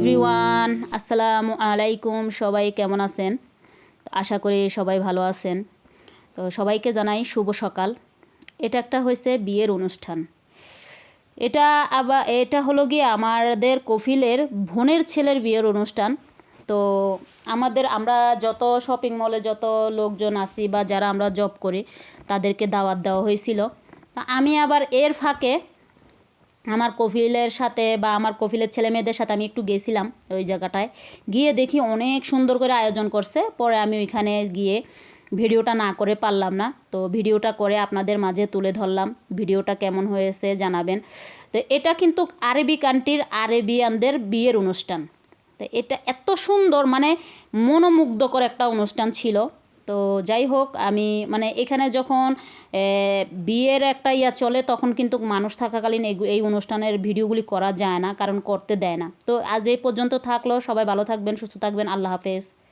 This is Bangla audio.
এভরিওয়ান, আসসালামু আলাইকুম। সবাই কেমন আছেন? আশা করি সবাই ভালো আছেন। তো সবাইকে জানাই শুভ সকাল। এটা একটা হয়েছে বিয়ের অনুষ্ঠান। এটা হলো গিয়ে আমাদের কফিলের বোনের ছেলের বিয়ের অনুষ্ঠান। তো আমরা যত শপিং মলে যত লোকজন আছি বা যারা আমরা জব করি তাদেরকে দাওয়াত দেওয়া হয়েছিল। তা আমি আবার এর ফাঁকে আমার কফিলের সাথে বা আমার কফিলের ছেলে মেয়েদের সাথে আমি একটু গেছিলাম ওই জায়গাটায়। গিয়ে দেখি অনেক সুন্দর করে আয়োজন করছে। পরে আমি ওইখানে গিয়ে ভিডিওটা না করে পারলাম না, তো ভিডিওটা করে আপনাদের মাঝে তুলে ধরলাম। ভিডিওটা কেমন হয়েছে জানাবেন। তো এটা কিন্তু আরবি কান্ট্রির আরবিয়ানদের বিয়ের অনুষ্ঠান। তো এটা এত সুন্দর, মানে মনোমুগ্ধকর একটা অনুষ্ঠান ছিল। তো যাই হোক, আমি এখানে যখন বিয়ের একটা চলে তখন কিন্তু মানুষ থাকাকালীন এই অনুষ্ঠানের ভিডিওগুলি করা যায় না, কারণ করতে দেয় না। তো আজ এই পর্যন্ত থাকলো। সবাই ভালো থাকবেন, সুস্থ থাকবেন। আল্লাহ হাফেজ।